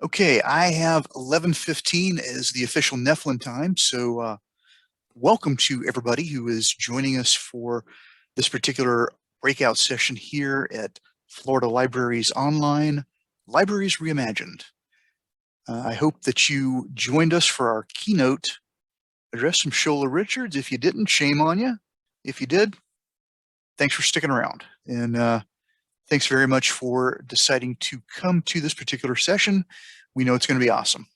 Okay, I have 11:15 as the official Nephilim time. So welcome to everybody who is joining us for this particular breakout session here at Florida Libraries Online, Libraries Reimagined. I hope that you joined us for our keynote address from Shola Richards. If you didn't, shame on you. If you did, thanks for sticking around. And thanks very much for deciding to come to this particular session. We know it's going to be awesome.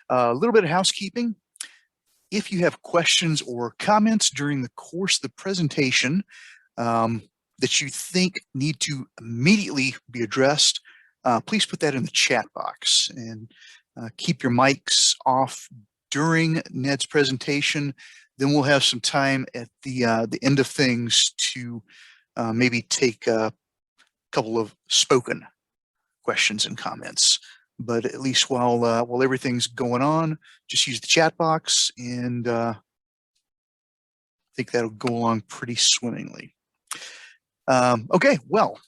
A little bit of housekeeping. If you have questions or comments during the course of the presentation that you think need to immediately be addressed, please put that in the chat box and keep your mics off during Ned's presentation. Then we'll have some time at the end of things to maybe take a couple of spoken questions and comments. But at least while everything's going on, just use the chat box, and I think that'll go along pretty swimmingly. Okay, well,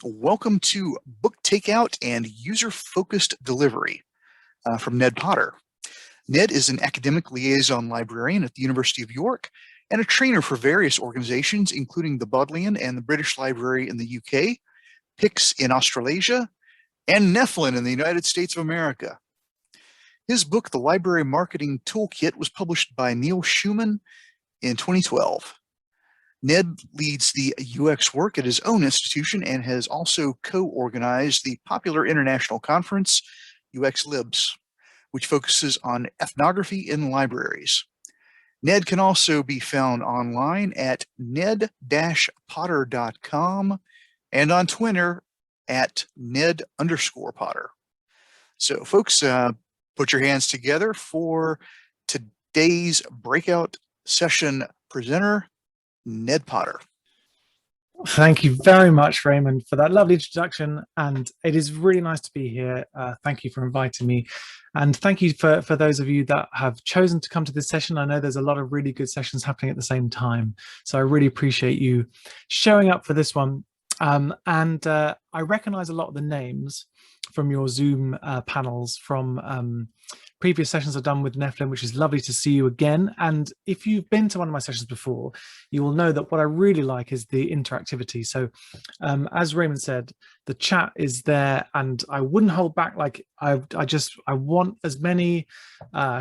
welcome to Book Takeout and User-Focused Delivery from Ned Potter. Ned is an academic liaison librarian at the University of York and a trainer for various organizations, including the Bodleian and the British Library in the UK, PIX in Australasia, and Nephilim in the United States of America. His book, The Library Marketing Toolkit, was published by Neil Schumann in 2012. Ned leads the UX work at his own institution and has also co-organized the popular international conference, UX Libs, which focuses on ethnography in libraries. Ned can also be found online at ned-potter.com and on Twitter at Ned_Potter. So folks, put your hands together for today's breakout session presenter, Ned Potter. Thank you very much, Raymond, for that lovely introduction. And it is really nice to be here. Thank you for inviting me. And thank you for those of you that have chosen to come to this session. I know there's a lot of really good sessions happening at the same time. So I really appreciate you showing up for this one. I recognize a lot of the names from your Zoom panels from previous sessions I've done with Nephilim, which is lovely to see you again. And if you've been to one of my sessions before, you will know that what I really like is the interactivity. So as Raymond said, the chat is there, and I wouldn't hold back. Like I want as many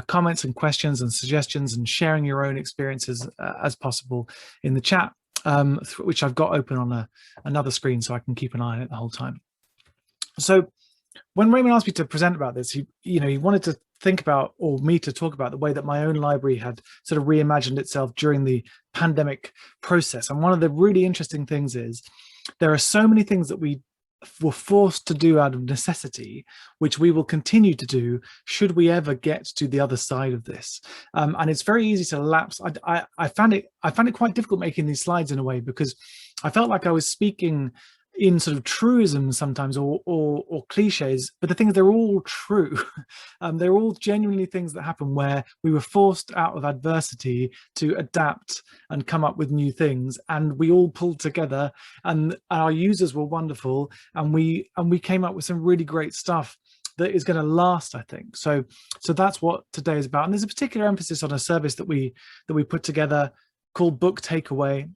comments and questions and suggestions and sharing your own experiences as possible in the chat, which I've got open on another screen so I can keep an eye on it the whole time. So when Raymond asked me to present about this, he wanted to think about, or me to talk about, the way that my own library had sort of reimagined itself during the pandemic process. And one of the really interesting things is there are so many things that we were forced to do out of necessity, which we will continue to do should we ever get to the other side of this. And it's very easy to lapse. I found it quite difficult making these slides in a way, because I felt like I was speaking in sort of truisms sometimes, or cliches, but the thing is, they're all true. They're all genuinely things that happen where we were forced out of adversity to adapt and come up with new things, and we all pulled together, and our users were wonderful, and we came up with some really great stuff that is going to last, I think. So that's what today is about. And there's a particular emphasis on a service that we put together called Book Takeaway.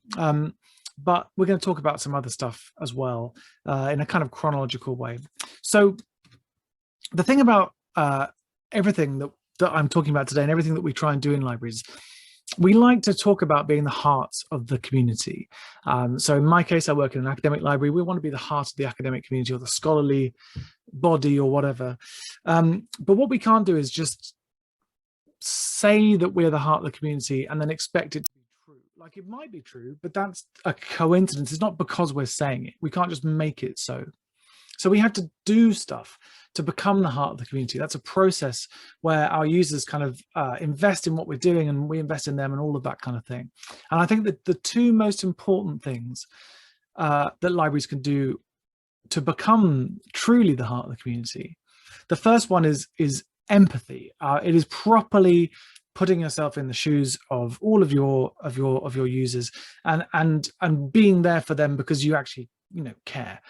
But we're going to talk about some other stuff as well in a kind of chronological way. So the thing about everything that I'm talking about today and everything that we try and do in libraries, we like to talk about being the heart of the community. So in my case, I work in an academic library. We want to be the heart of the academic community, or the scholarly body, or whatever. But what we can't do is just say that we're the heart of the community and then expect it. Like, it might be true, but that's a coincidence. It's not because we're saying it. We can't just make it so. So we have to do stuff to become the heart of the community. That's a process where our users kind of invest in what we're doing, and we invest in them, and all of that kind of thing. And I think that the two most important things that libraries can do to become truly the heart of the community, the first one is empathy. It is properly putting yourself in the shoes of all of your users, and being there for them, because you actually care.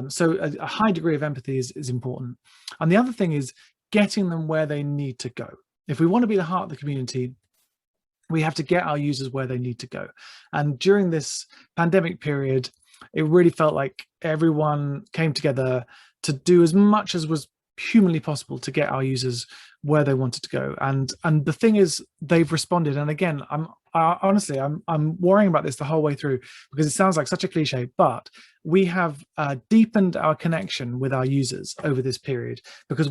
So a high degree of empathy is important. And the other thing is getting them where they need to go. If we want to be the heart of the community, we have to get our users where they need to go. And during this pandemic period, it really felt like everyone came together to do as much as was humanly possible to get our users where they wanted to go. And the thing is, they've responded. And again, honestly, I'm worrying about this the whole way through, because it sounds like such a cliche, but we have deepened our connection with our users over this period, because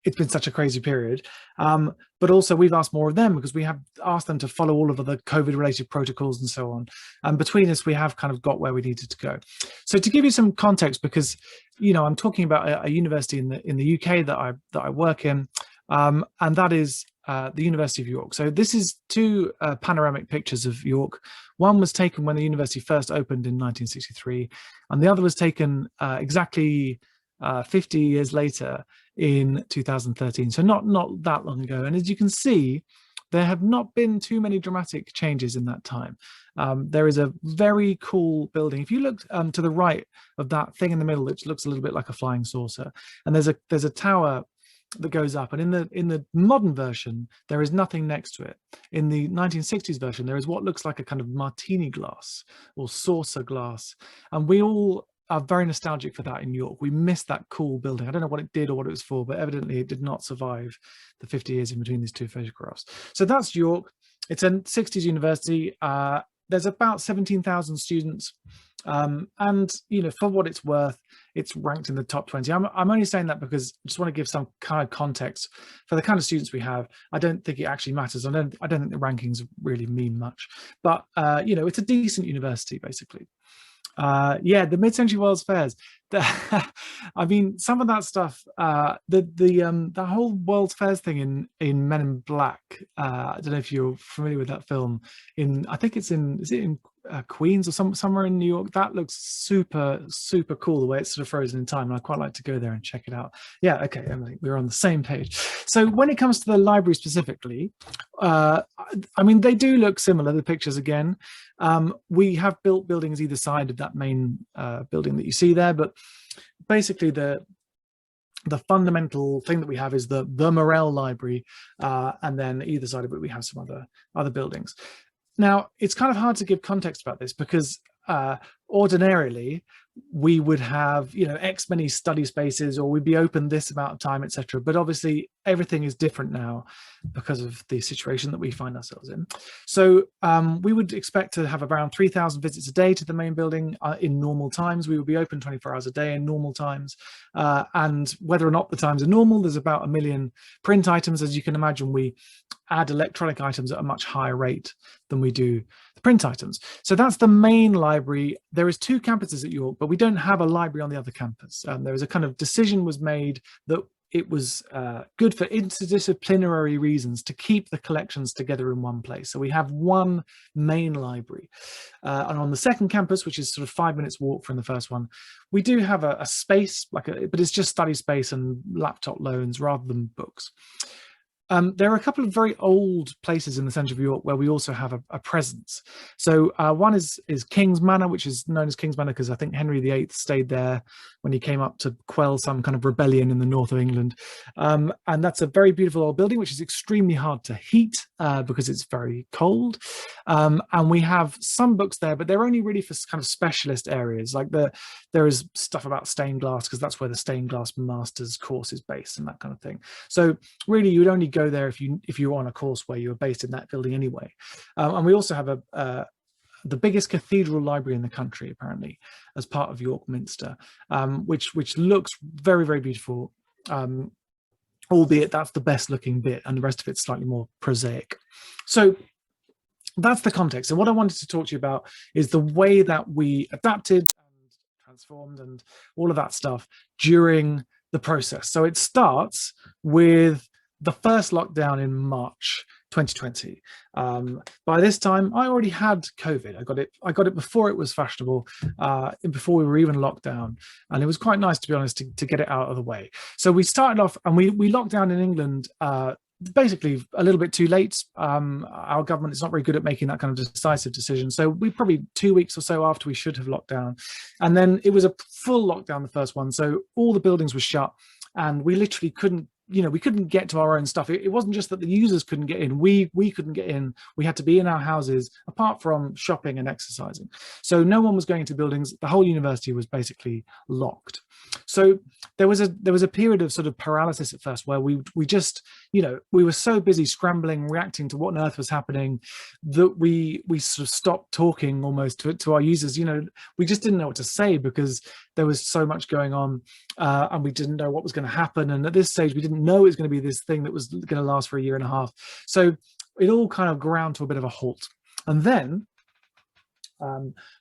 it's been such a crazy period. But also we've asked more of them, because we have asked them to follow all of the COVID related protocols and so on. And between us, we have kind of got where we needed to go. So to give you some context, because, I'm talking about a university in the UK that I work in, and that is the University of York. So this is two panoramic pictures of York. One was taken when the university first opened in 1963, and the other was taken exactly 50 years later in 2013, so not that long ago. And as you can see, there have not been too many dramatic changes in that time. There is a very cool building. If you look to the right of that thing in the middle, which looks a little bit like a flying saucer, and there's a tower that goes up, and in the modern version there is nothing next to it. In the 1960s version, there is what looks like a kind of martini glass or saucer glass, and we all are very nostalgic for that in York. We miss that cool building. I don't know what it did or what it was for, but evidently it did not survive the 50 years in between these two photographs. So that's York. It's a 60s university. There's about 17,000 students. And, for what it's worth, it's ranked in the top 20. I'm only saying that because I just want to give some kind of context for the kind of students we have. I don't think it actually matters. I don't think the rankings really mean much, but, it's a decent university, basically. The mid-century World's Fairs. I mean, some of that stuff, the whole World's Fairs thing in Men in Black. I don't know if you're familiar with that film. I think is it in Queens or somewhere in New York? That looks super cool, the way it's sort of frozen in time, and I'd quite like to go there and check it out. Yeah, okay, Emily, we're on the same page. So when it comes to the library specifically, I mean, they do look similar, the pictures again. We have built buildings either side of that main building that you see there, but basically the fundamental thing that we have is the Morell Library, and then either side of it we have some other buildings. Now, it's kind of hard to give context about this, because ordinarily we would have X many study spaces, or we'd be open this amount of time, etc. But obviously everything is different now because of the situation that we find ourselves in. So we would expect to have around 3,000 visits a day to the main building in normal times. We would be open 24 hours a day in normal times, and whether or not the times are normal, there's about 1 million print items. As you can imagine, we add electronic items at a much higher rate than we do the print items. So that's the main library. There is 2 campuses at York, but we don't have a library on the other campus. There was a kind of decision was made that it was good for interdisciplinary reasons to keep the collections together in one place. So we have one main library. And on the second campus, which is sort of 5 minutes walk from the first one, we do have a space, but it's just study space and laptop loans rather than books. There are a couple of very old places in the centre of York where we also have a presence. So one is King's Manor, which is known as King's Manor because I think Henry VIII stayed there when he came up to quell some kind of rebellion in the north of England. And that's a very beautiful old building, which is extremely hard to heat because it's very cold. And we have some books there, but they're only really for kind of specialist areas. Like there is stuff about stained glass, because that's where the stained glass master's course is based and that kind of thing. So really, you would only go there if you're on a course where you were based in that building anyway. And we also have the biggest cathedral library in the country, apparently, as part of York Minster, which looks very, very beautiful, albeit that's the best looking bit and the rest of it's slightly more prosaic. So that's the context. And what I wanted to talk to you about is the way that we adapted and transformed and all of that stuff during the process. So it starts with the first lockdown in March 2020. By this time, I already had COVID. I got it before it was fashionable, before we were even locked down, and it was quite nice, to be honest, to get it out of the way. So we started off, and we locked down in England basically a little bit too late. Our government is not very good at making that kind of decisive decision. So we probably 2 weeks or so after we should have locked down. And then it was a full lockdown, the first one. So all the buildings were shut and we literally couldn't, we couldn't get to our own stuff. It wasn't just that the users couldn't get in, we couldn't get in. We had to be in our houses apart from shopping and exercising. So no one was going to buildings. The whole university was basically locked. So there was a period of sort of paralysis at first where we just, we were so busy scrambling, reacting to what on earth was happening that we sort of stopped talking almost to our users. We just didn't know what to say because there was so much going on and we didn't know what was going to happen. And at this stage, we didn't know it was going to be this thing that was going to last for a year and a half. So it all kind of ground to a bit of a halt. And then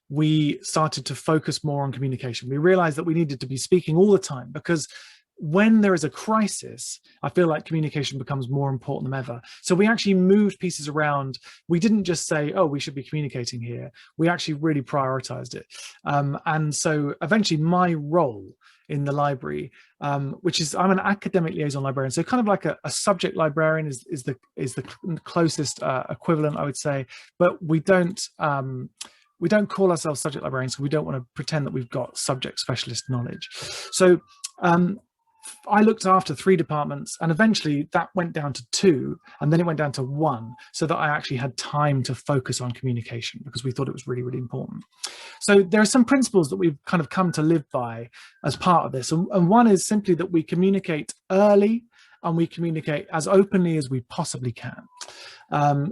we started to focus more on communication. We realized that we needed to be speaking all the time because when there is a crisis, I feel like communication becomes more important than ever. So we actually moved pieces around. We didn't just say, oh, we should be communicating here. We actually really prioritized it. And so eventually my role in the library, which is, I'm an academic liaison librarian. So kind of like a subject librarian is the closest equivalent, I would say, but we don't call ourselves subject librarians, so we don't want to pretend that we've got subject specialist knowledge. So I looked after 3 departments and eventually that went down to 2 and then it went down to 1 so that I actually had time to focus on communication because we thought it was really, really important. So there are some principles that we've kind of come to live by as part of this. And one is simply that we communicate early and we communicate as openly as we possibly can.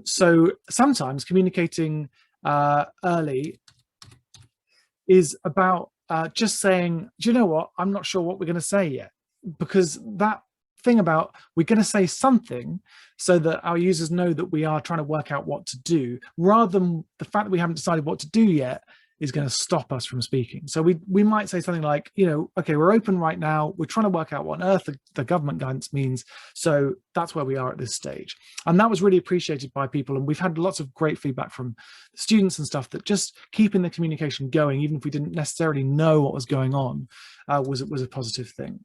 So sometimes communicating early is about just saying, do you know what? I'm not sure what we're going to say yet. Because that thing about we're going to say something so that our users know that we are trying to work out what to do, rather than the fact that we haven't decided what to do yet is going to stop us from speaking. So we might say something like, okay, we're open right now. We're trying to work out what on earth the government guidance means. So that's where we are at this stage. And that was really appreciated by people. And we've had lots of great feedback from students and stuff that just keeping the communication going, even if we didn't necessarily know what was going on, was a positive thing.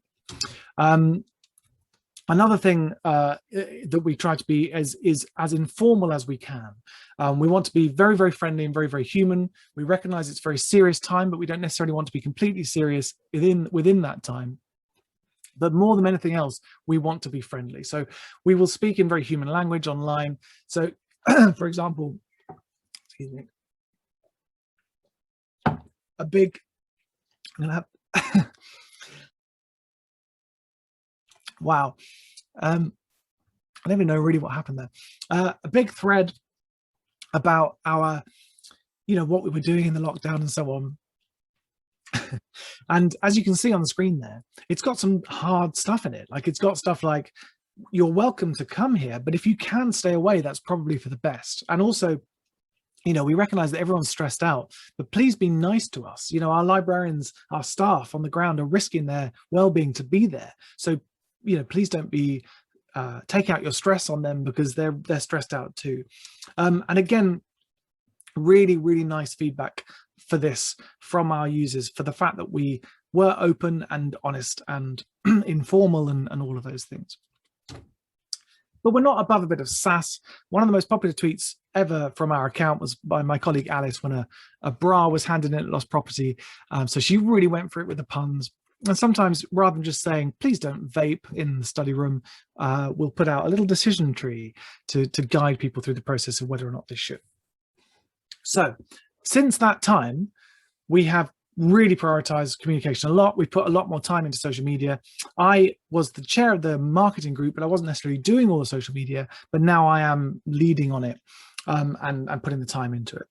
Another thing that we try to be is as informal as we can. We want to be very, very friendly and very, very human. We recognize it's a very serious time, but we don't necessarily want to be completely serious within that time. But more than anything else, we want to be friendly. So we will speak in very human language online. So for example, excuse me, I'm gonna have wow. I don't even know really what happened there. A big thread about our, what we were doing in the lockdown and so on. And as you can see on the screen there, it's got some hard stuff in it. Like it's got stuff like, you're welcome to come here, but if you can stay away, that's probably for the best. And also, we recognize that everyone's stressed out, but please be nice to us. Our librarians, our staff on the ground are risking their well-being to be there. So please don't take out your stress on them because they're stressed out too. And again, really, really nice feedback for this from our users for the fact that we were open and honest and informal and all of those things. But we're not above a bit of sass. One of the most popular tweets ever from our account was by my colleague Alice when a bra was handed in at lost property. So she really went for it with the puns. And sometimes rather than just saying, please don't vape in the study room, we'll put out a little decision tree to guide people through the process of whether or not they should. So since that time, we have really prioritized communication a lot. We put a lot more time into social media. I was the chair of the marketing group, but I wasn't necessarily doing all the social media, but now I am leading on it and putting the time into it.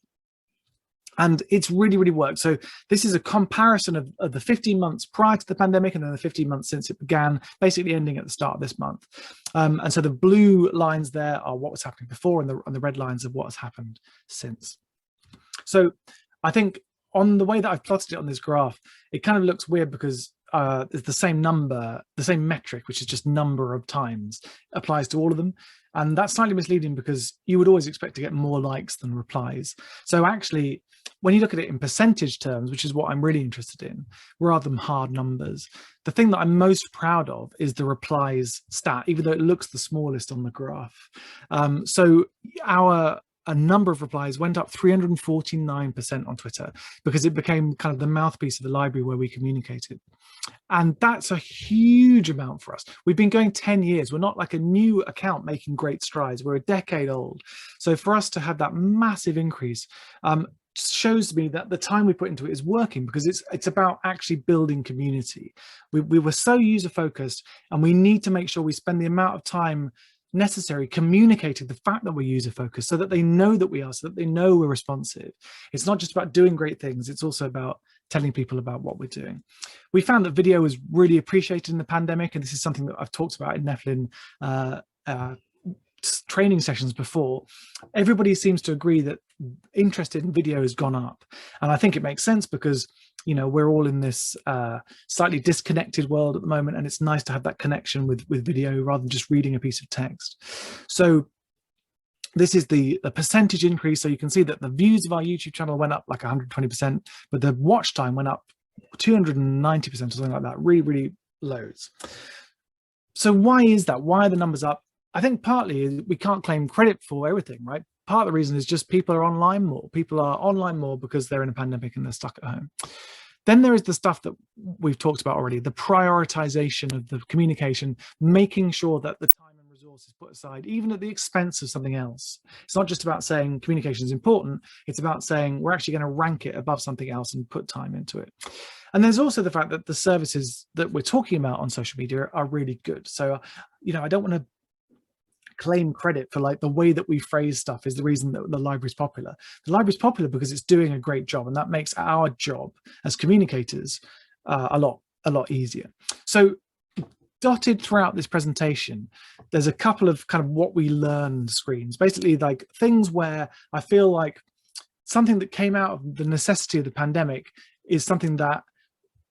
And it's really, really worked. So this is a comparison of the 15 months prior to the pandemic and then the 15 months since it began, basically ending at the start of this month. And so the blue lines there are what was happening before and the red lines of what has happened since. So I think on the way that I've plotted it on this graph, it kind of looks weird because it's the same number, the same metric, which is just number of times, applies to all of them. And that's slightly misleading because you would always expect to get more likes than replies. So actually, when you look at it in percentage terms, which is what I'm really interested in, rather than hard numbers, the thing that I'm most proud of is the replies stat, even though it looks the smallest on the graph. So a number of replies went up 349% on Twitter because it became kind of the mouthpiece of the library where we communicated. And that's a huge amount for us. We've been going 10 years. We're not like a new account making great strides. We're a decade old. So for us to have that massive increase shows me that the time we put into it is working, because it's about actually building community. We were so user focused, and we need to make sure we spend the amount of time necessary communicating the fact that we're user focused, so that they know that we are, so that they know we're responsive. It's not just about doing great things, it's also about telling people about what we're doing. We found that video was really appreciated in the pandemic, and this is something that I've talked about in Nephlin training sessions before. Everybody seems to agree that interest in video has gone up, and I think it makes sense because, you know, we're all in this slightly disconnected world at the moment, and it's nice to have that connection with video rather than just reading a piece of text. So this is the percentage increase. So you can see that the views of our YouTube channel went up like 120%, but the watch time went up 290% or something like that. Really, really loads. So why is that? Why are the numbers up? I think partly we can't claim credit for everything, right? Part of the reason is just people are online more. People are online more because they're in a pandemic and they're stuck at home. Then there is the stuff that we've talked about already, the prioritization of the communication, making sure that the time and resource is put aside, even at the expense of something else. It's not just about saying communication is important. It's about saying we're actually going to rank it above something else and put time into it. And there's also the fact that the services that we're talking about on social media are really good. So, you know, I don't want to claim credit for like the way that we phrase stuff is the reason that the library is popular. The library is popular because it's doing a great job, and that makes our job as communicators a lot easier. So dotted throughout this presentation, there's a couple of kind of what we learned screens, basically like things where I feel like something that came out of the necessity of the pandemic is something that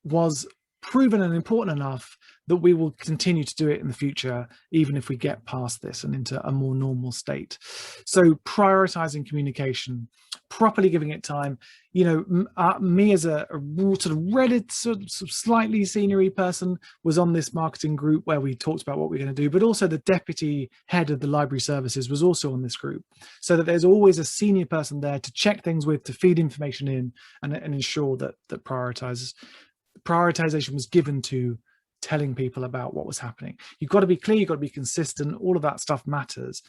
was proven and important enough that we will continue to do it in the future, even if we get past this and into a more normal state. So prioritizing communication, properly giving it time. You know, me as a sort of Reddit sort of slightly seniory person was on this marketing group where we talked about what we're going to do, but also the deputy head of the library services was also on this group, so that there's always a senior person there to check things with, to feed information in, and ensure that prioritization was given to telling people about what was happening. You've got to be clear, you've got to be consistent, all of that stuff matters,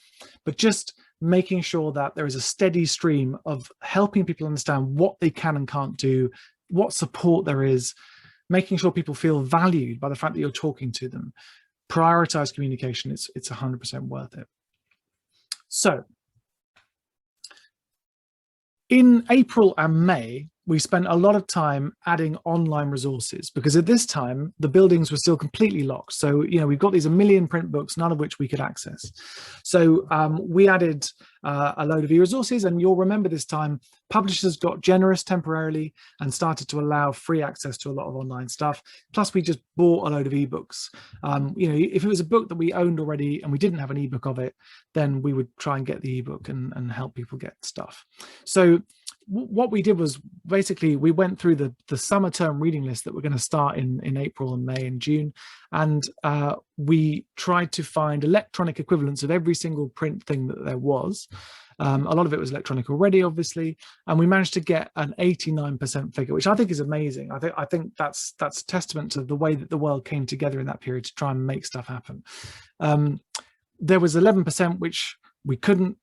but just making sure that there is a steady stream of helping people understand what they can and can't do, what support there is, making sure people feel valued by the fact that you're talking to them. Prioritize communication, it's 100% worth it. So in April and May, we spent a lot of time adding online resources, because at this time the buildings were still completely locked. So, you know, we've got these 1 million print books, none of which we could access. So we added a load of e-resources, and you'll remember this time publishers got generous temporarily and started to allow free access to a lot of online stuff. Plus we just bought a load of ebooks. You know, if it was a book that we owned already and we didn't have an ebook of it, then we would try and get the ebook and help people get stuff. So what we did was basically we went through the summer term reading list that we're going to start in April and May and June, and we tried to find electronic equivalents of every single print thing that there was. A lot of it was electronic already, obviously, and we managed to get an 89% figure, which I think is amazing. I think that's a testament to the way that the world came together in that period to try and make stuff happen. There was 11% which we couldn't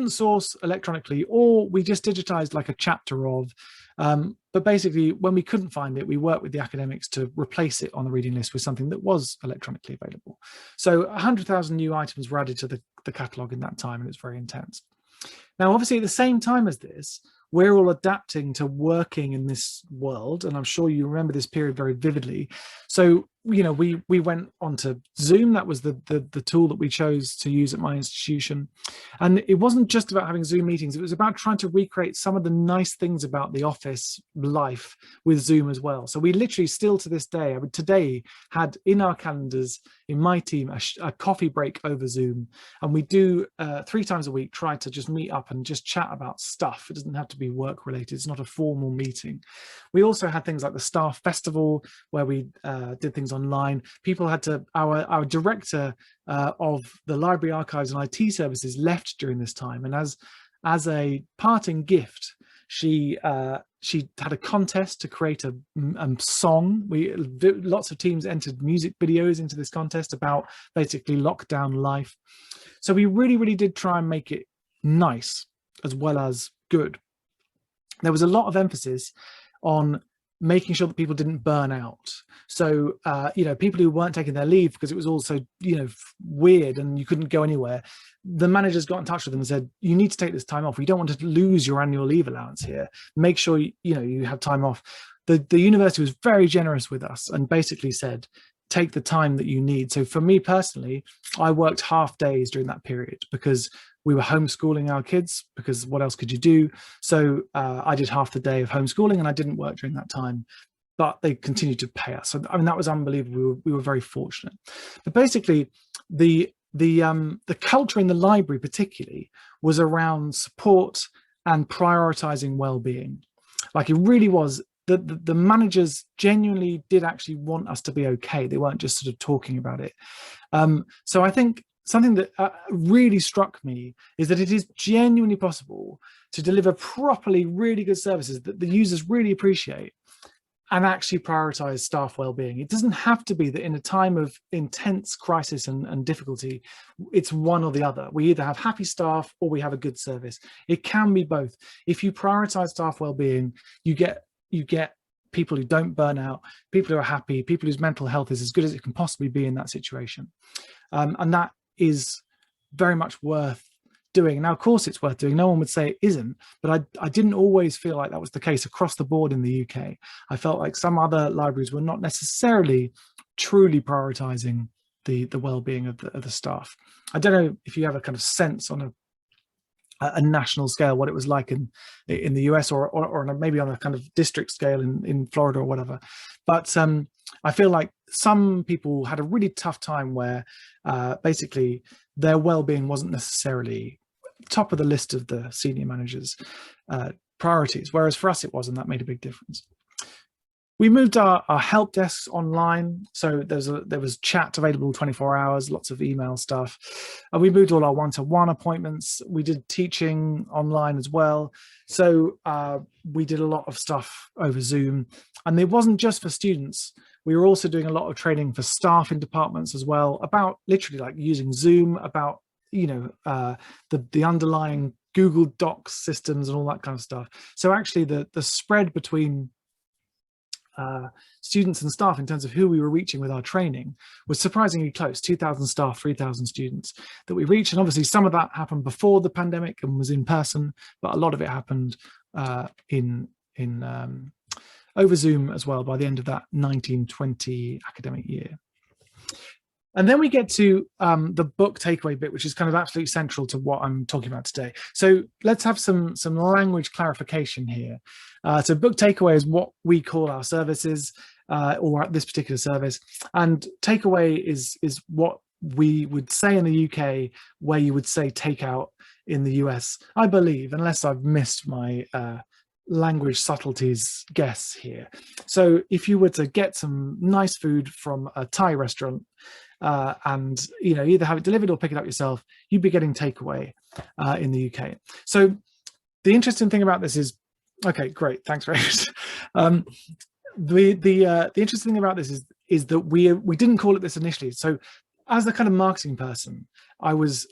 source electronically, or we just digitized like a chapter of. But basically, when we couldn't find it, we worked with the academics to replace it on the reading list with something that was electronically available. So 100,000 new items were added to the catalogue in that time, and it's very intense. Now, obviously, at the same time as this, we're all adapting to working in this world, and I'm sure you remember this period very vividly. So we went onto Zoom. That was the tool that we chose to use at my institution. And it wasn't just about having Zoom meetings. It was about trying to recreate some of the nice things about the office life with Zoom as well. So we literally still to this day, today had in our calendars in my team a coffee break over Zoom. And we do 3 times a week try to just meet up and just chat about stuff. It doesn't have to be work related. It's not a formal meeting. We also had things like the staff festival where we did things online. People had to, our director of the library archives and IT services left during this time. And as a parting gift, she had a contest to create a song. Lots of teams entered music videos into this contest about basically lockdown life. So we really did try and make it nice as well as good. There was a lot of emphasis on making sure that people didn't burn out. So, people who weren't taking their leave because it was also, weird and you couldn't go anywhere, the managers got in touch with them and said, you need to take this time off. We don't want to lose your annual leave allowance here. Make sure, you have time off. The university was very generous with us and basically said, take the time that you need. So for me personally, I worked half days during that period because we were homeschooling our kids, because what else could you do? So I did half the day of homeschooling and I didn't work during that time, but they continued to pay us. So, I mean, that was unbelievable. We were very fortunate. But basically, the culture in the library particularly was around support and prioritizing well-being. Like, it really was. The managers genuinely did actually want us to be okay. They weren't just sort of talking about it. So I think something that really struck me is that it is genuinely possible to deliver properly really good services that the users really appreciate and actually prioritize staff well-being. It doesn't have to be that in a time of intense crisis and difficulty, it's one or the other. We either have happy staff or we have a good service. It can be both. If you prioritize staff well-being, you get people who don't burn out, people who are happy, people whose mental health is as good as it can possibly be in that situation. And that is very much worth doing. Now, of course, it's worth doing. No one would say it isn't, but I didn't always feel like that was the case across the board in the UK. I felt like some other libraries were not necessarily truly prioritizing the well-being of the staff. I don't know if you have a kind of sense on a national scale what it was like in the US or maybe on a kind of district scale in Florida or whatever. But I feel like some people had a really tough time where basically their well-being wasn't necessarily top of the list of the senior managers' priorities, whereas for us it was, and that made a big difference. We moved our help desks online, so there was chat available 24 hours, lots of email stuff. And we moved all our one-to-one appointments. We did teaching online as well. So we did a lot of stuff over Zoom. And it wasn't just for students. We were also doing a lot of training for staff in departments as well, about literally like using Zoom, about the underlying Google Docs systems and all that kind of stuff. So actually the spread between students and staff in terms of who we were reaching with our training was surprisingly close. 2,000 staff, 3,000 students that we reached. And obviously some of that happened before the pandemic and was in person, but a lot of it happened over Zoom as well by the end of that 1920 academic year. And then we get to the book takeaway bit, which is kind of absolutely central to what I'm talking about today. So let's have some language clarification here. So book takeaway is what we call our services, or this particular service. And takeaway is what we would say in the UK, where you would say takeout in the US, I believe, unless I've missed my language subtleties guess here. So if you were to get some nice food from a Thai restaurant, and either have it delivered or pick it up yourself, you'd be getting takeaway in the UK. So the interesting thing about this is, okay, great, thanks very much. The interesting thing about this is that we didn't call it this initially. So as the kind of marketing person, I was,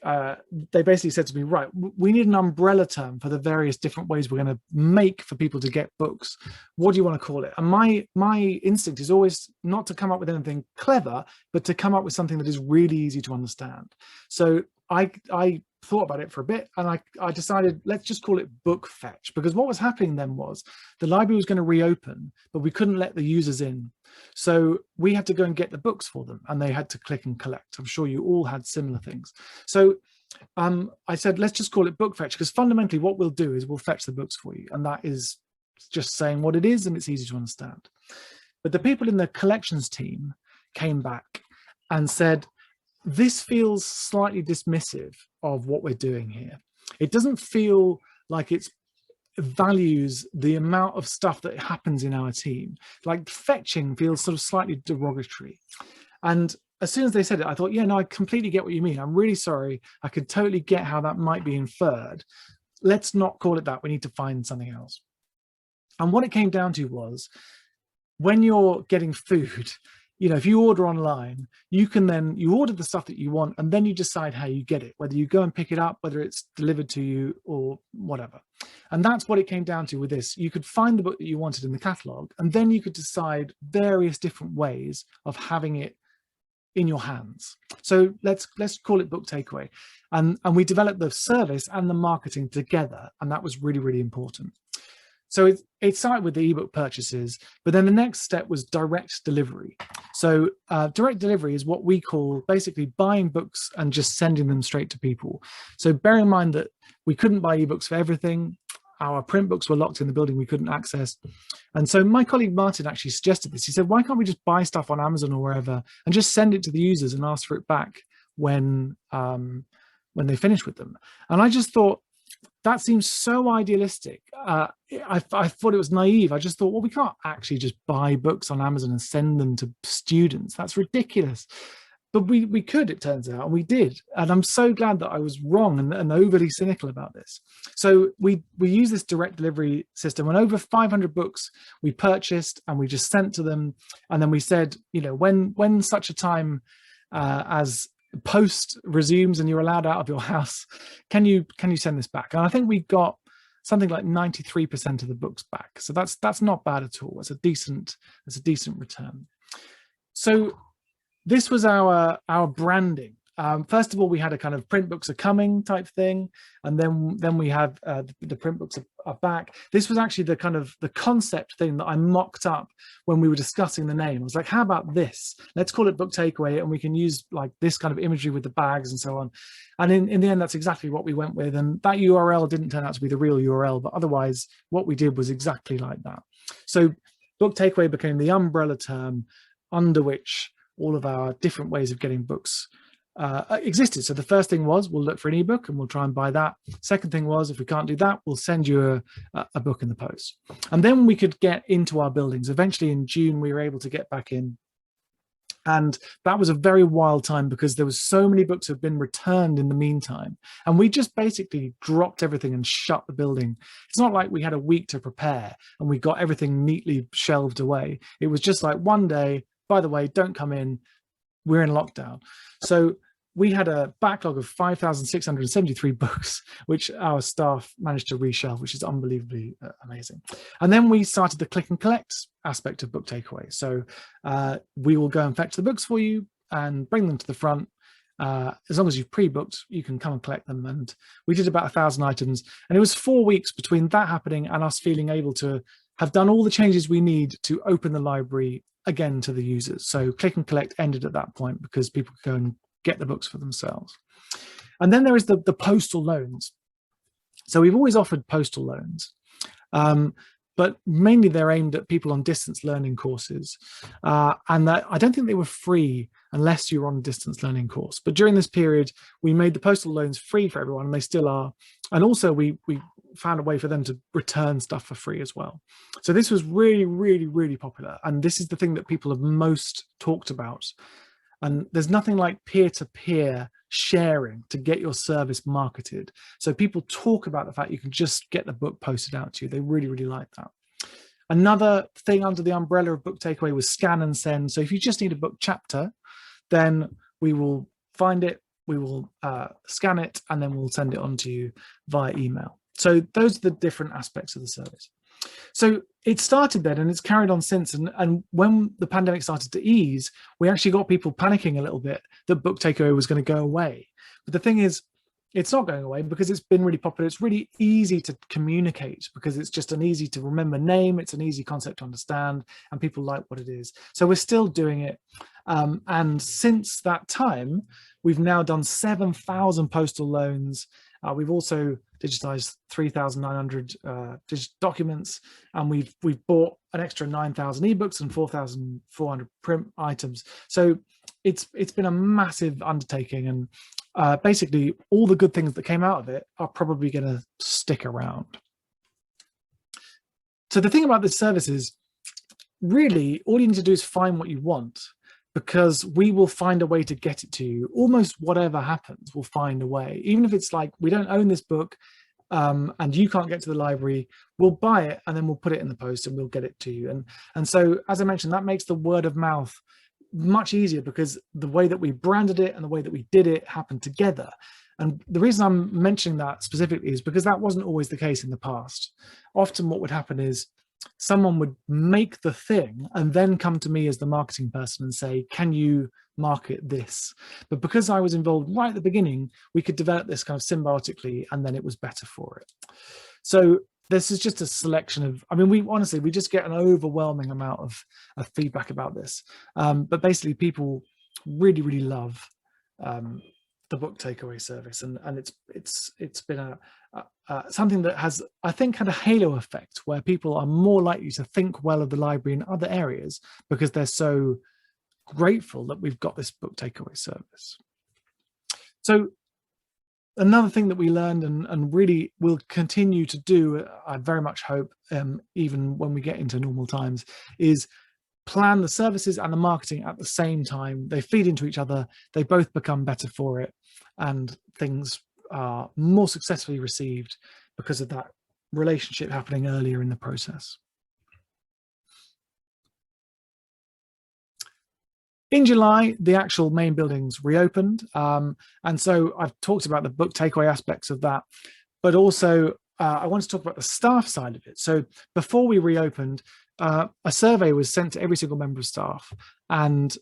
they basically said to me, right, we need an umbrella term for the various different ways we're going to make for people to get books. What do you want to call it? And my instinct is always not to come up with anything clever, but to come up with something that is really easy to understand. So I thought about it for a bit, and I decided, let's just call it book fetch, because what was happening then was the library was going to reopen, but we couldn't let the users in. So we had to go and get the books for them, and they had to click and collect. I'm sure you all had similar things. So I said, let's just call it book fetch, because fundamentally what we'll do is we'll fetch the books for you. And that is just saying what it is, and it's easy to understand. But the people in the collections team came back and said, this feels slightly dismissive of what we're doing here. It doesn't feel like it values the amount of stuff that happens in our team. Like fetching feels sort of slightly derogatory. And as soon as they said it, I thought, yeah, no, I completely get what you mean. I'm really sorry. I could totally get how that might be inferred. Let's not call it that. We need to find something else. And what it came down to was, when you're getting food, you know, if you order online, you order the stuff that you want, and then you decide how you get it, whether you go and pick it up, whether it's delivered to you or whatever. And that's what it came down to with this. You could find the book that you wanted in the catalog, and then you could decide various different ways of having it in your hands. So let's call it book takeaway. And we developed the service and the marketing together, and that was really, really important. So it started with the ebook purchases, but then the next step was direct delivery. So direct delivery is what we call basically buying books and just sending them straight to people. So bear in mind that we couldn't buy ebooks for everything. Our print books were locked in the building, we couldn't access. And so my colleague Martin actually suggested this. He said, why can't we just buy stuff on Amazon or wherever and just send it to the users and ask for it back when they finish with them? And I just thought, that seems so idealistic. I thought it was naive. I just thought, well, we can't actually just buy books on Amazon and send them to students. That's ridiculous. But we could, it turns out, and we did. And I'm so glad that I was wrong and overly cynical about this. So we use this direct delivery system, and over 500 books we purchased and we just sent to them. And then we said, you know, when such a time as post resumes and you're allowed out of your house, can you send this back? And I think we got something like 93% of the books back. So that's not bad at all. It's a decent return. So this was our branding. First of all, we had a kind of print books are coming type thing, and then we have the print books are back. This was actually the kind of the concept thing that I mocked up when we were discussing the name. I was like, how about this? Let's call it book takeaway, and we can use like this kind of imagery with the bags and so on. And in the end, that's exactly what we went with. And that URL didn't turn out to be the real URL, but otherwise what we did was exactly like that. So book takeaway became the umbrella term under which all of our different ways of getting books existed. So the first thing was, we'll look for an ebook and we'll try and buy that. Second thing was, if we can't do that, we'll send you a book in the post. And then we could get into our buildings. Eventually in June, we were able to get back in. And that was a very wild time because there was so many books have been returned in the meantime. And we just basically dropped everything and shut the building. It's not like we had a week to prepare and we got everything neatly shelved away. It was just like one day, by the way, don't come in, we're in lockdown. So we had a backlog of 5,673 books, which our staff managed to reshelve, which is unbelievably amazing. And then we started the click and collect aspect of book takeaway. So we will go and fetch the books for you and bring them to the front. As long as you've pre-booked, you can come and collect them. And we did about 1,000 items. And it was 4 weeks between that happening and us feeling able to have done all the changes we need to open the library again to the users. So click and collect ended at that point because people could go and get the books for themselves. And then there is the postal loans. So we've always offered postal loans, but mainly they're aimed at people on distance learning courses. And that I don't think they were free unless you're on a distance learning course. But during this period, we made the postal loans free for everyone, and they still are. And also we found a way for them to return stuff for free as well. So this was really, really, really popular. And this is the thing that people have most talked about. And there's nothing like peer-to-peer sharing to get your service marketed. So people talk about the fact you can just get the book posted out to you. They really, really like that. Another thing under the umbrella of book takeaway was scan and send. So if you just need a book chapter, then we will find it, we will scan it, and then we'll send it on to you via email. So those are the different aspects of the service. So it started then and it's carried on since. And when the pandemic started to ease, we actually got people panicking a little bit that book takeaway was going to go away. But the thing is, it's not going away because it's been really popular. It's really easy to communicate because it's just an easy to remember name. It's an easy concept to understand, and people like what it is. So we're still doing it. And since that time, we've now done 7,000 postal loans. We've also digitized 3,900 documents, and we've bought an extra 9,000 ebooks and 4,400 print items. So it's been a massive undertaking, and basically all the good things that came out of it are probably going to stick around. So the thing about this service is, really all you need to do is find what you want, because we will find a way to get it to you. Almost whatever happens, we'll find a way. Even if it's like, we don't own this book and you can't get to the library, we'll buy it and then we'll put it in the post and we'll get it to you. And so, as I mentioned, that makes the word of mouth much easier, because the way that we branded it and the way that we did it happened together. And the reason I'm mentioning that specifically is because that wasn't always the case in the past. Often what would happen is someone would make the thing and then come to me as the marketing person and say, can you market this? But because I was involved right at the beginning, we could develop this kind of symbiotically, and then it was better for it. So this is just a selection of, I mean, we just get an overwhelming amount of feedback about this. But basically people really, really love the book takeaway service, and it's been something that has, I think, had a halo effect where people are more likely to think well of the library in other areas because they're so grateful that we've got this book takeaway service. So another thing that we learned and really will continue to do, I very much hope, even when we get into normal times, is plan the services and the marketing at the same time. They feed into each other, they both become better for it, and things are more successfully received because of that relationship happening earlier in the process. In July, the actual main buildings reopened. And so I've talked about the book takeaway aspects of that, but also I want to talk about the staff side of it. So before we reopened, a survey was sent to every single member of staff, and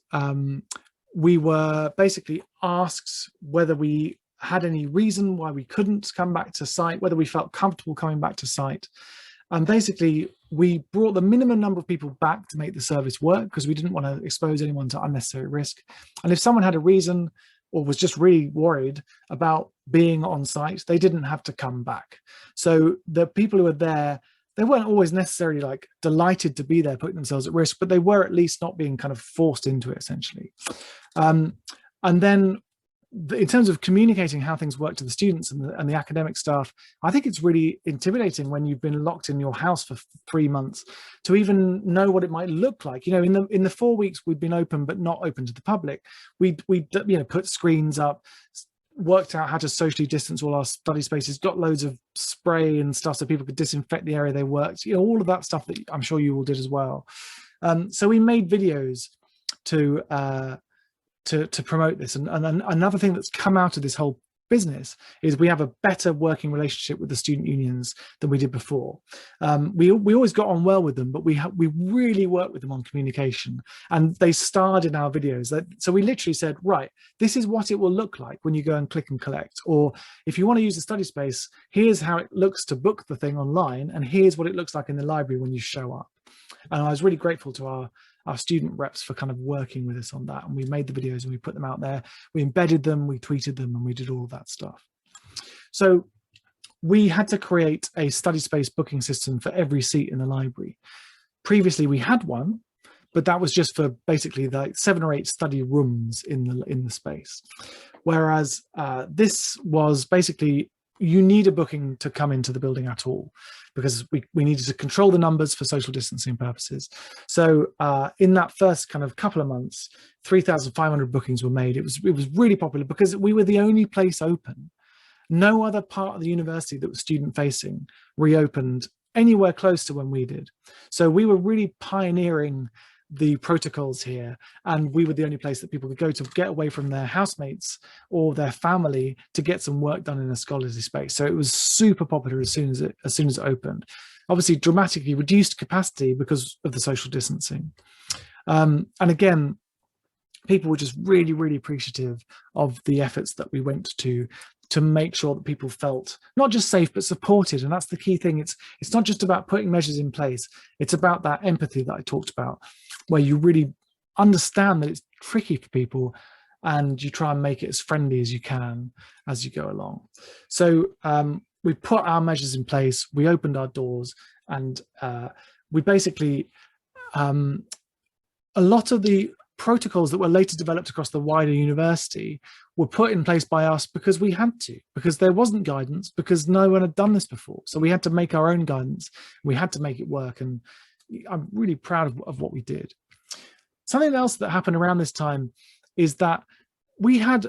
we were basically asked whether we had any reason why we couldn't come back to site, whether we felt comfortable coming back to site. And basically, we brought the minimum number of people back to make the service work because we didn't want to expose anyone to unnecessary risk. And if someone had a reason or was just really worried about being on site, they didn't have to come back. So the people who were there, they weren't always necessarily like delighted to be there, putting themselves at risk, but they were at least not being kind of forced into it, essentially. And then in terms of communicating how things work to the students and the academic staff, I think it's really intimidating when you've been locked in your house for 3 months to even know what it might look like. You know, in the 4 weeks we've been open but not open to the public, we put screens up, worked out how to socially distance all our study spaces, got loads of spray and stuff so people could disinfect the area they worked. You know, all of that stuff that I'm sure you all did as well. So we made videos to promote this. And another thing that's come out of this whole business is we have a better working relationship with the student unions than we did before. We always got on well with them, but we really worked with them on communication, and they starred in our videos. So we literally said, right, this is what it will look like when you go and click and collect, or if you want to use the study space, here's how it looks to book the thing online, and here's what it looks like in the library when you show up. And I was really grateful to our student reps for kind of working with us on that. And we made the videos and we put them out there. We embedded them, we tweeted them, and we did all of that stuff. So we had to create a study space booking system for every seat in the library. Previously we had one, but that was just for basically like 7 or 8 study rooms in the space. Whereas this was basically, you need a booking to come into the building at all, because we needed to control the numbers for social distancing purposes. So in that first kind of couple of months, 3,500 bookings were made. It was really popular because we were the only place open. No other part of the university that was student facing reopened anywhere close to when we did. So we were really pioneering the protocols here, and we were the only place that people could go to get away from their housemates or their family to get some work done in a scholarly space. So it was super popular as soon as it opened. Obviously dramatically reduced capacity because of the social distancing, and again, people were just really, really appreciative of the efforts that we went to to make sure that people felt not just safe but supported. And that's the key thing. It's not just about putting measures in place. It's about that empathy that I talked about, where you really understand that it's tricky for people and you try and make it as friendly as you can as you go along. So we put our measures in place, we opened our doors, and we basically, a lot of the protocols that were later developed across the wider university were put in place by us because we had to, because there wasn't guidance, because no one had done this before. So we had to make our own guidance. We had to make it work. And I'm really proud of what we did. Something else that happened around this time is that we had,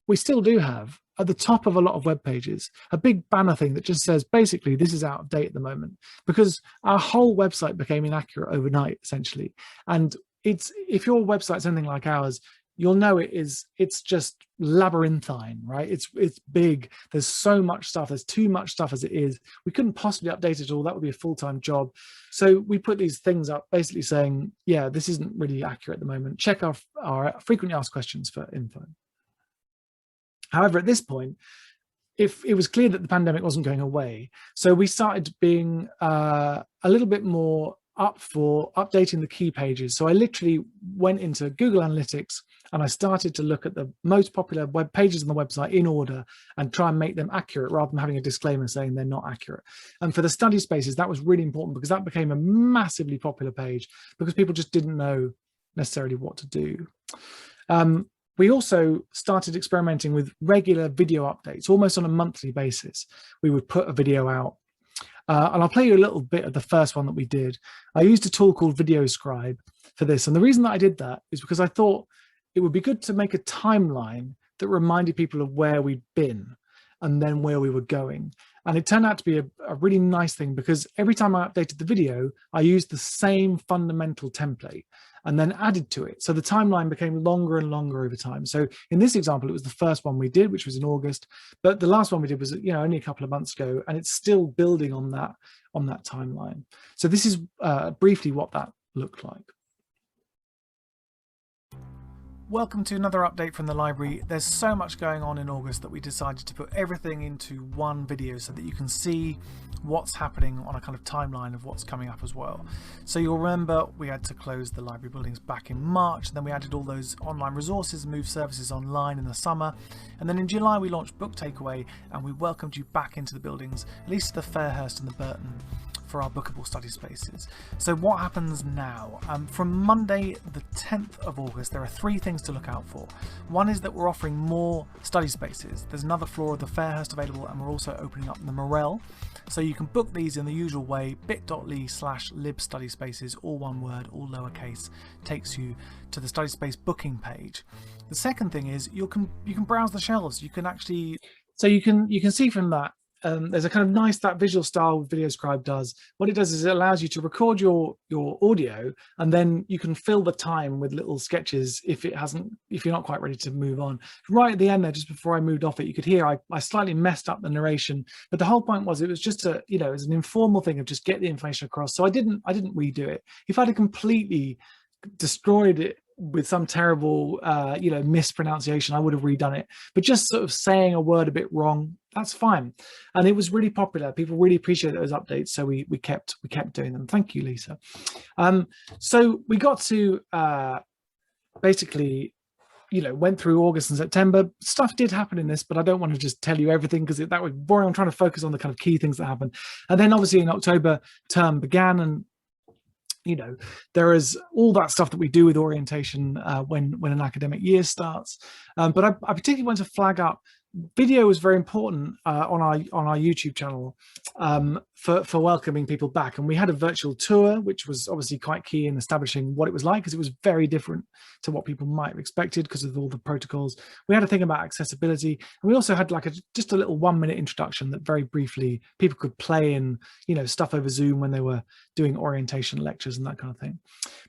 we still do have, at the top of a lot of web pages, a big banner thing that just says, basically, this is out of date at the moment, because our whole website became inaccurate overnight, essentially. And if your website's anything like ours, you'll know it's just labyrinthine, right? It's big. There's so much stuff. There's too much stuff as it is. We couldn't possibly update it all. That would be a full-time job. So we put these things up basically saying, yeah, this isn't really accurate at the moment. Check our frequently asked questions for info. However, at this point, if it was clear that the pandemic wasn't going away, so we started being a little bit more up for updating the key pages. So I literally went into Google Analytics and I started to look at the most popular web pages on the website in order and try and make them accurate rather than having a disclaimer saying they're not accurate. And for the study spaces, that was really important because that became a massively popular page because people just didn't know necessarily what to do. We also started experimenting with regular video updates, almost on a monthly basis. We would put a video out. And I'll play you a little bit of the first one that we did. I used a tool called VideoScribe for this. And the reason that I did that is because I thought it would be good to make a timeline that reminded people of where we'd been and then where we were going. And it turned out to be a really nice thing because every time I updated the video, I used the same fundamental template and then added to it. So the timeline became longer and longer over time. So in this example, it was the first one we did, which was in August, but the last one we did was, only a couple of months ago, and it's still building on that timeline. So this is briefly what that looked like. Welcome to another update from the library. There's so much going on in August that we decided to put everything into one video so that you can see what's happening on a kind of timeline of what's coming up as well. So you'll remember we had to close the library buildings back in March, and then we added all those online resources and moved services online in the summer. And then in July we launched Book Takeaway and we welcomed you back into the buildings, at least the Fairhurst and the Burton, for our bookable study spaces. So what happens now? From Monday the 10th of August, there are 3 things to look out for. One is that we're offering more study spaces. There's another floor of the Fairhurst available, and we're also opening up the Morel. So you can book these in the usual way. bit.ly/libstudyspaces, all one word, all lowercase, takes you to the study space booking page. The second thing is you can browse the shelves. You can actually, so you can see from that. There's a kind of nice, that visual style VideoScribe does. What it does is it allows you to record your audio, and then you can fill the time with little sketches if you're not quite ready to move on. Right at the end there, just before I moved off it, you could hear I slightly messed up the narration, but the whole point was it was just it was an informal thing of just get the information across. So I didn't redo it. If I'd have completely destroyed it with some terrible mispronunciation, I would have redone it, but just sort of saying a word a bit wrong, that's fine. And it was really popular. People really appreciate those updates, so we kept doing them. Thank you, Lisa. So we got to basically went through August and September. Stuff did happen in this, but I don't want to just tell you everything because that would be boring. I'm trying to focus on the kind of key things that happened. And then obviously in October, term began, and there is all that stuff that we do with orientation when an academic year starts. But I particularly want to flag up, video was very important on our YouTube channel for welcoming people back. And we had a virtual tour, which was obviously quite key in establishing what it was like, because it was very different to what people might have expected because of all the protocols. We had a thing about accessibility, and we also had just a little 1-minute introduction that very briefly people could play in stuff over Zoom when they were doing orientation lectures and that kind of thing.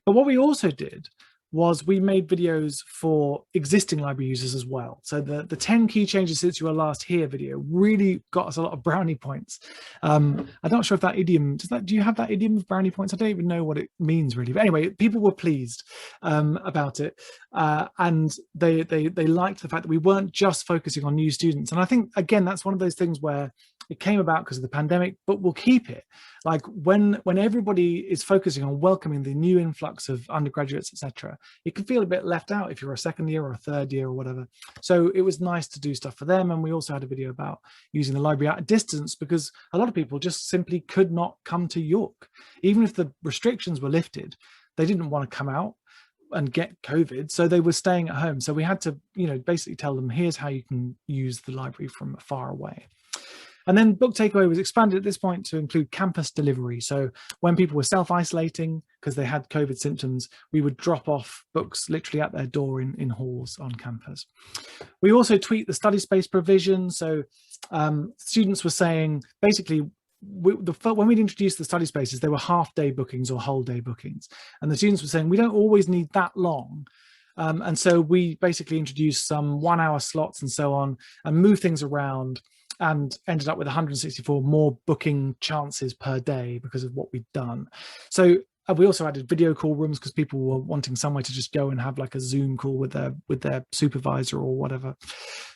But what we also did was we made videos for existing library users as well. So the 10 key changes since you were last here video really got us a lot of brownie points. I'm not sure if that idiom, do you have that idiom of brownie points? I don't even know what it means really. But anyway, people were pleased about it. And they liked the fact that we weren't just focusing on new students. And I think, again, that's one of those things where it came about because of the pandemic, but we'll keep it. Like when everybody is focusing on welcoming the new influx of undergraduates, etc., it can feel a bit left out if you're a second year or a third year or whatever. So it was nice to do stuff for them. And we also had a video about using the library at a distance, because a lot of people just simply could not come to York. Even if the restrictions were lifted, they didn't want to come out and get COVID, so they were staying at home. So we had to, basically tell them, here's how you can use the library from far away. And then book takeaway was expanded at this point to include campus delivery. So when people were self-isolating because they had COVID symptoms, we would drop off books literally at their door in halls on campus. We also tweaked the study space provision. So students were saying, basically, when we'd introduced the study spaces, they were half-day bookings or whole-day bookings. And the students were saying, we don't always need that long. And so we basically introduced some 1-hour slots and so on, and moved things around, and ended up with 164 more booking chances per day because of what we'd done. So we also added video call rooms because people were wanting somewhere to just go and have like a Zoom call with their supervisor or whatever.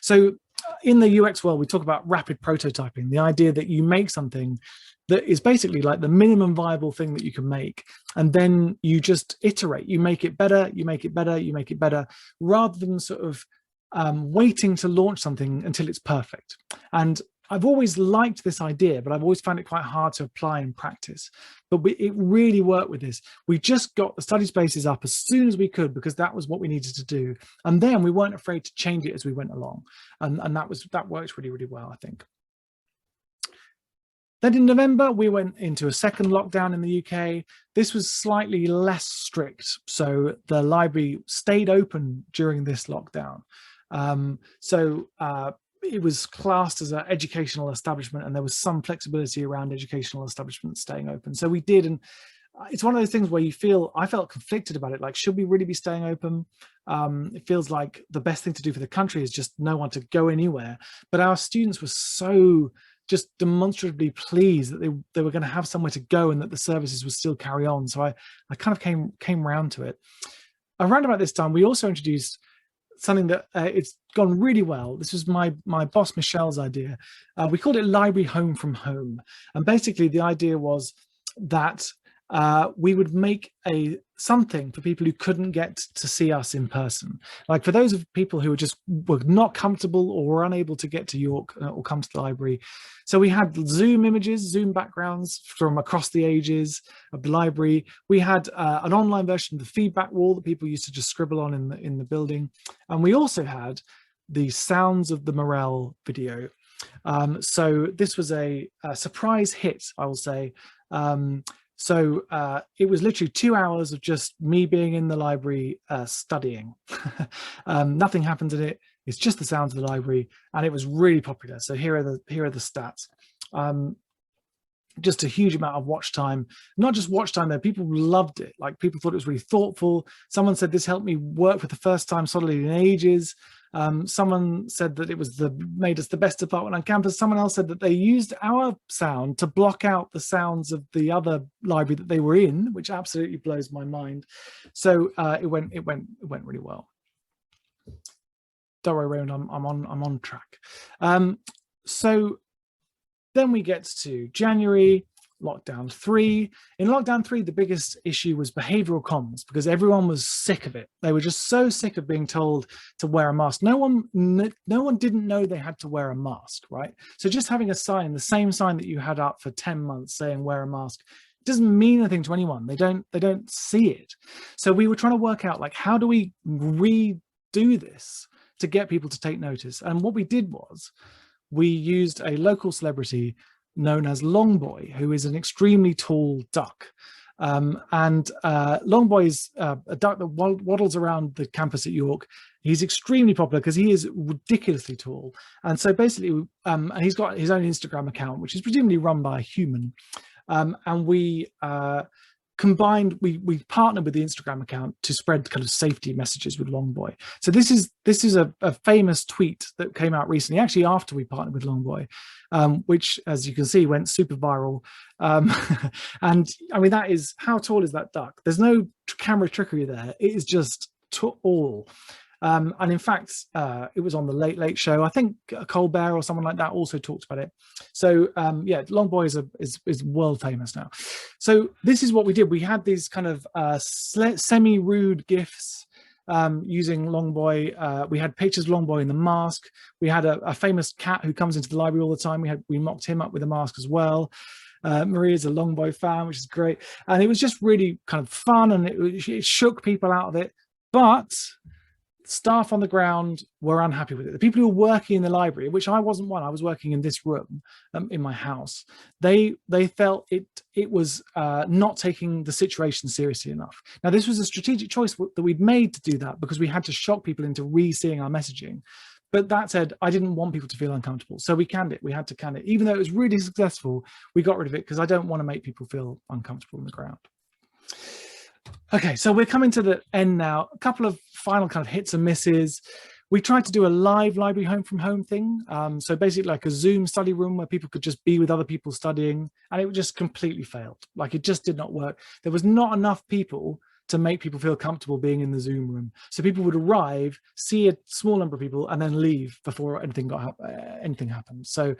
So in the UX world, we talk about rapid prototyping, the idea that you make something that is basically like the minimum viable thing that you can make. And then you just iterate, you make it better, you make it better, you make it better, rather than sort of waiting to launch something until it's perfect. And I've always liked this idea, but I've always found it quite hard to apply in practice. But it really worked with this. We just got the study spaces up as soon as we could, because that was what we needed to do. And then we weren't afraid to change it as we went along. And that worked really, really well, I think. Then in November, we went into a second lockdown in the UK. This was slightly less strict. So the library stayed open during this lockdown. It was classed as an educational establishment, and there was some flexibility around educational establishments staying open. So we did, and it's one of those things where I felt conflicted about it. Like, should we really be staying open? It feels like the best thing to do for the country is just no one to go anywhere. But our students were so just demonstrably pleased that they were going to have somewhere to go and that the services would still carry on. So I kind of came around to it. Around about this time, we also introduced something that it's gone really well. This was my boss Michelle's idea. We called it Library Home from Home. And basically the idea was that we would make something for people who couldn't get to see us in person. Like for those of people who were not comfortable or were unable to get to York or come to the library. So we had Zoom images, Zoom backgrounds from across the ages of the library. We had an online version of the feedback wall that people used to just scribble on in the building. And we also had the Sounds of the Morel video. So this was a surprise hit, I will say. So it was literally 2 hours of just me being in the library studying. Nothing happens in it. It's just the sounds of the library, and it was really popular. So here are the stats. Just a huge amount of watch time. Not just watch time though, people loved it. Like people thought it was really thoughtful. Someone said this helped me work for the first time solidly in ages. Someone said that it was made us the best department on campus. Someone else said that they used our sound to block out the sounds of the other library that they were in, which absolutely blows my mind. So it went really well. Don't worry, Raymond, I'm on track. So then we get to January, lockdown 3. In lockdown 3, the biggest issue was behavioral comms, because everyone was sick of it. They were just so sick of being told to wear a mask. No one didn't know they had to wear a mask, right? So just having a sign, the same sign that you had up for 10 months saying wear a mask, doesn't mean anything to anyone. They don't see it. So we were trying to work out, like, how do we redo this to get people to take notice? And what we did was we used a local celebrity known as Longboy, who is an extremely tall duck. Longboy is a duck that waddles around the campus at York. He's extremely popular because he is ridiculously tall. And so basically, and he's got his own Instagram account, which is presumably run by a human. And we combined, we partnered with the Instagram account to spread kind of safety messages with Longboy. So this is a famous tweet that came out recently, actually after we partnered with Longboy, which, as you can see, went super viral. And I mean, that is, how tall is that duck? There's no camera trickery there. It is just tall. And in fact, it was on the Late Late Show. I think Colbert or someone like that also talked about it. So yeah, Longboy is world famous now. So this is what we did. We had these kind of semi-rude GIFs using Longboy. We had pictures of Longboy in the mask. We had a famous cat who comes into the library all the time. We mocked him up with a mask as well. Maria's a Longboy fan, which is great. And it was just really kind of fun, and it shook people out of it. But staff on the ground were unhappy with it. The people who were working in the library, which I wasn't one, I was working in this room in my house, they felt it was not taking the situation seriously enough. Now, this was a strategic choice that we'd made to do that because we had to shock people into re-seeing our messaging. But that said, I didn't want people to feel uncomfortable. So we canned it. We had to can it. Even though it was really successful, we got rid of it because I don't want to make people feel uncomfortable on the ground. Okay, so we're coming to the end now. A couple of final kind of hits and misses. We tried to do a live library home from home thing. So basically like a Zoom study room where people could just be with other people studying, and it just completely failed. Like, it just did not work. There was not enough people to make people feel comfortable being in the Zoom room. So people would arrive, see a small number of people, and then leave before anything happened. So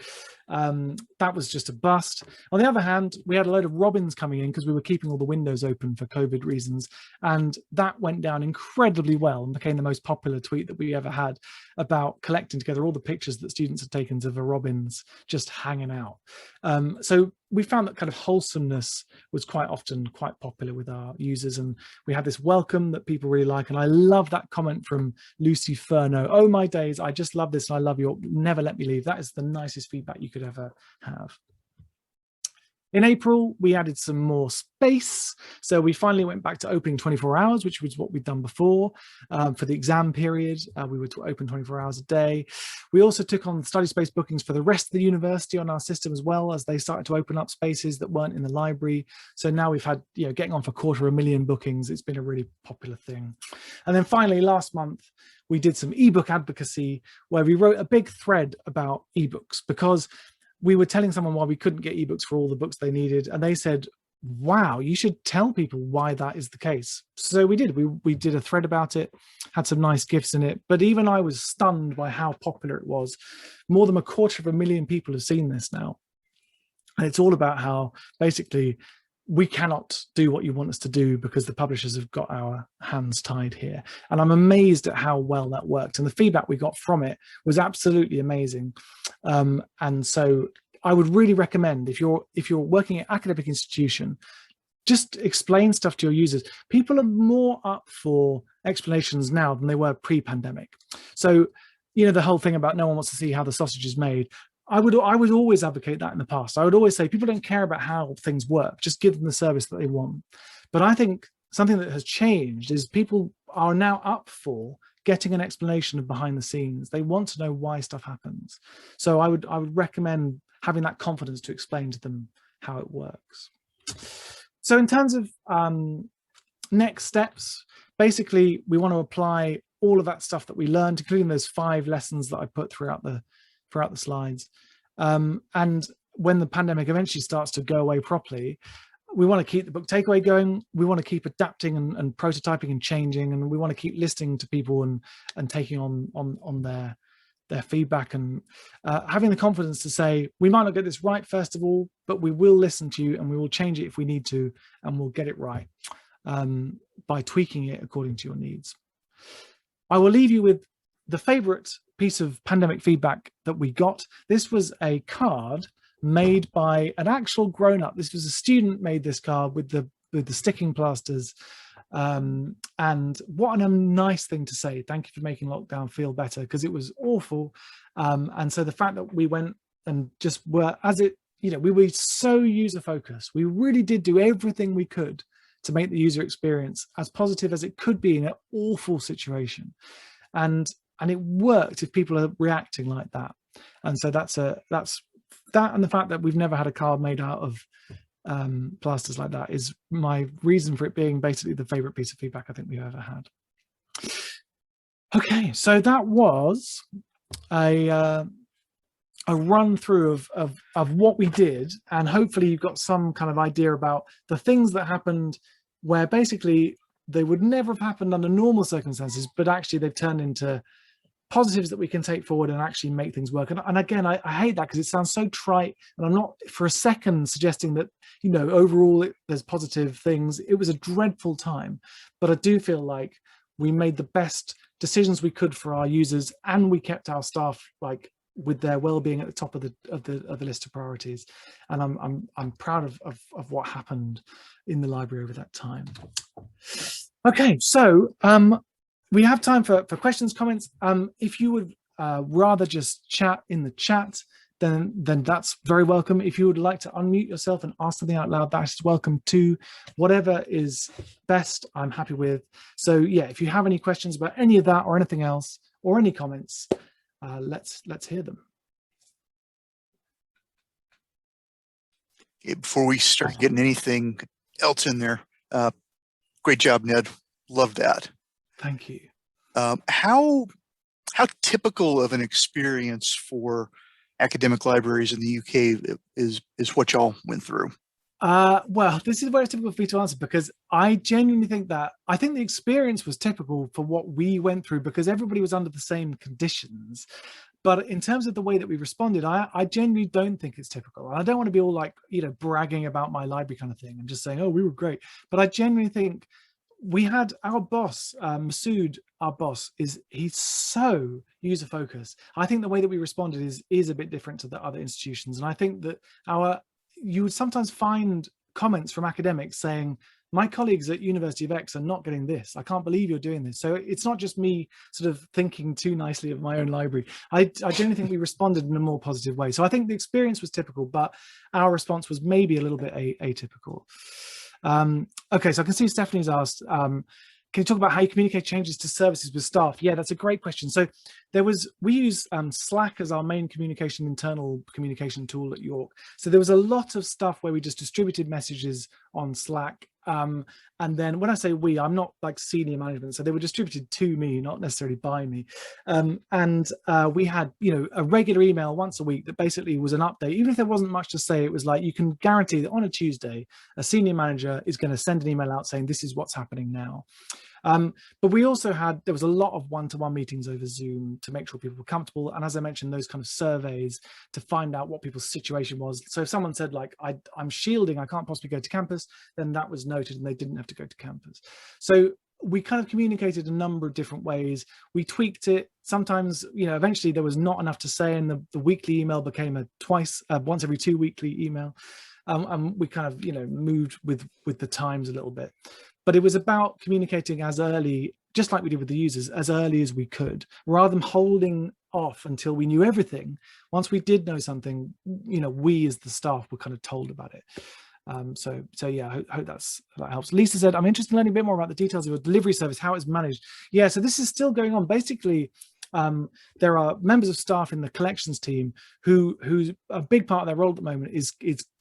that was just a bust. On the other hand, we had a load of robins coming in because we were keeping all the windows open for COVID reasons. And that went down incredibly well and became the most popular tweet that we ever had about collecting together all the pictures that students had taken of the robins just hanging out. So we found that kind of wholesomeness was quite often quite popular with our users, and we had this welcome that people really like. And I love that comment from Lucy Furno. Oh my days, I just love this and I love you. Never let me leave. That is the nicest feedback you could ever have. In April, we added some more space. So we finally went back to opening 24 hours, which was what we'd done before for the exam period. We were open 24 hours a day. We also took on study space bookings for the rest of the university on our system as well, as they started to open up spaces that weren't in the library. So now we've had, getting on for 250,000 bookings. It's been a really popular thing. And then finally, last month, we did some ebook advocacy where we wrote a big thread about ebooks, because we were telling someone why we couldn't get ebooks for all the books they needed, and they said, wow, you should tell people why that is the case. So we did. We did a thread about it, had some nice gifs in it, but even I was stunned by how popular it was. More than 250,000 people have seen this now. And it's all about how basically we cannot do what you want us to do because the publishers have got our hands tied here. And I'm amazed at how well that worked. And the feedback we got from it was absolutely amazing. And so I would really recommend, if you're working at an academic institution, just explain stuff to your users. People are more up for explanations now than they were pre-pandemic. So, the whole thing about no one wants to see how the sausage is made, I would always advocate that in the past. I would always say people don't care about how things work, just give them the service that they want. But I think something that has changed is people are now up for getting an explanation of behind the scenes. They want to know why stuff happens. So I would recommend having that confidence to explain to them how it works. So in terms of next steps, basically we want to apply all of that stuff that we learned, including those 5 lessons that I put throughout the slides. And when the pandemic eventually starts to go away properly, we want to keep the book takeaway going. We want to keep adapting and prototyping and changing, and we want to keep listening to people and taking on their feedback, and having the confidence to say, we might not get this right first of all, but we will listen to you and we will change it if we need to, and we'll get it right by tweaking it according to your needs. I will leave you with the favorite piece of pandemic feedback that we got. This was a card made by an actual grown-up. This was a student made this card with the sticking plasters. And what a nice thing to say. Thank you for making lockdown feel better, because it was awful. And so the fact that we went and just were, we were so user-focused. We really did do everything we could to make the user experience as positive as it could be in an awful situation. And it worked if people are reacting like that. And so that's that, and the fact that we've never had a card made out of plasters like that is my reason for it being basically the favorite piece of feedback I think we've ever had. Okay, so that was a run through of what we did, and hopefully you've got some kind of idea about the things that happened where basically they would never have happened under normal circumstances, but actually they've turned into positives that we can take forward and actually make things work. And again, I hate that because it sounds so trite, and I'm not for a second suggesting that, you know, overall there's positive things. It was a dreadful time, but I do feel like we made the best decisions we could for our users, and we kept our staff like with their well-being at the top of the list of priorities. And I'm proud of what happened in the library over that time. Okay, so we have time for questions, comments. If you would rather just chat in the chat, then that's very welcome. If you would like to unmute yourself and ask something out loud, that's welcome too. Whatever is best, I'm happy with. So yeah, if you have any questions about any of that or anything else, or any comments, let's hear them. Before we start getting anything else in there, great job, Ned. Love that. Thank you. How typical of an experience for academic libraries in the UK is what y'all went through? Well, this is very typical for me to answer, because I genuinely think the experience was typical for what we went through, because everybody was under the same conditions. But in terms of the way that we responded, I genuinely don't think it's typical. I don't want to be all like, you know, bragging about my library kind of thing and just saying, oh, we were great. But I genuinely think we had our boss, Masood, our boss, he's so user focused. I think the way that we responded is a bit different to the other institutions. And I think that you would sometimes find comments from academics saying, my colleagues at University of X are not getting this. I can't believe you're doing this. So it's not just me sort of thinking too nicely of my own library. I generally think we responded in a more positive way. So I think the experience was typical, but our response was maybe a little bit atypical. Okay, so I can see Stephanie's asked, can you talk about how you communicate changes to services with staff? Yeah, that's a great question. So we use Slack as our main internal communication tool at York. So there was a lot of stuff where we just distributed messages on Slack. And then when I say we, I'm not like senior management. So they were distributed to me, not necessarily by me. We had, you know, a regular email once a week that basically was an update. Even if there wasn't much to say, it was like, you can guarantee that on a Tuesday, a senior manager is going to send an email out saying, this is what's happening now. But we also there was a lot of one-to-one meetings over Zoom to make sure people were comfortable. And as I mentioned, those kind of surveys to find out what people's situation was. So if someone said like, I'm shielding, I can't possibly go to campus, then that was noted and they didn't have to go to campus. So we kind of communicated a number of different ways. We tweaked it. Sometimes, you know, eventually there was not enough to say, and the weekly email became a once every 2 weekly email. And we kind of, you know, moved with the times a little bit. But it was about communicating as early, just like we did with the users, as early as we could, rather than holding off until we knew everything. Once we did know something, you know, we as the staff were kind of told about it. So yeah, I hope that helps. Lisa said, I'm interested in learning a bit more about the details of your delivery service, how it's managed. Yeah, so this is still going on. Basically, there are members of staff in the collections team who's a big part of their role at the moment is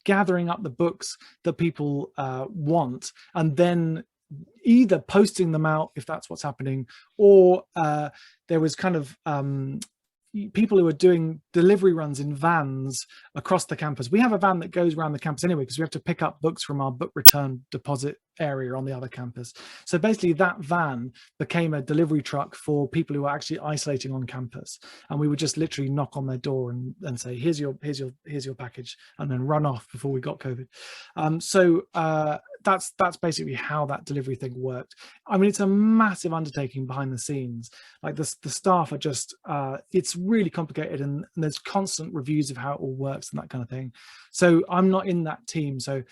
gathering up the books that people want, and then either posting them out if that's what's happening, or there was kind of people who are doing delivery runs in vans across the campus. We have a van that goes around the campus anyway, because we have to pick up books from our book return deposit area on the other campus. So basically that van became a delivery truck for people who are actually isolating on campus. And we would just literally knock on their door and say, here's your package, and then run off before we got COVID. That's basically how that delivery thing worked. I mean, it's a massive undertaking behind the scenes. Like the staff are just, it's really complicated, and there's constant reviews of how it all works and that kind of thing. So I'm not in that team. So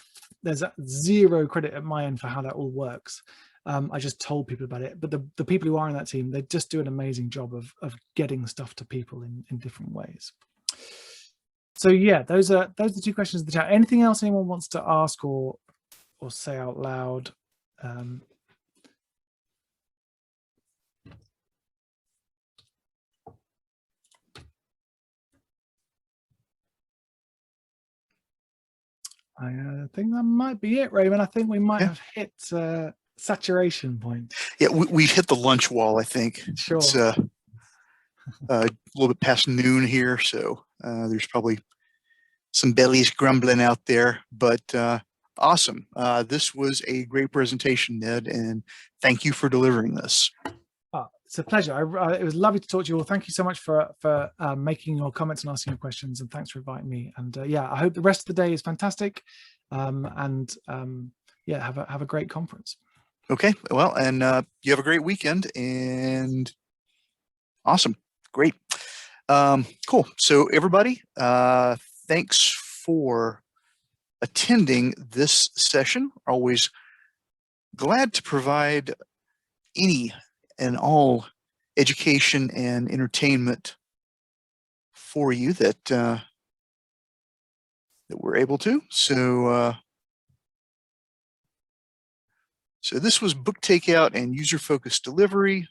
there's zero credit at my end for how that all works. I just told people about it, but the people who are in that team, they just do an amazing job of getting stuff to people in different ways. So yeah, those are the two questions in the chat. Anything else anyone wants to ask or say out loud? I think that might be it, Raymond. I think we might Yeah. have hit saturation point. Yeah, we've hit the lunch wall, I think. It's Sure. a little bit past noon here, so there's probably some bellies grumbling out there, but awesome. This was a great presentation, Ned, and thank you for delivering this. It's a pleasure. It was lovely to talk to you all. Thank you so much for making your comments and asking your questions, and thanks for inviting me. And yeah, I hope the rest of the day is fantastic. Yeah, have a great conference. Okay, well, and you have a great weekend, and awesome, great. Cool. So everybody, thanks for attending this session. Always glad to provide any and all education and entertainment for you that that we're able to. So so this was book takeout and user focused delivery.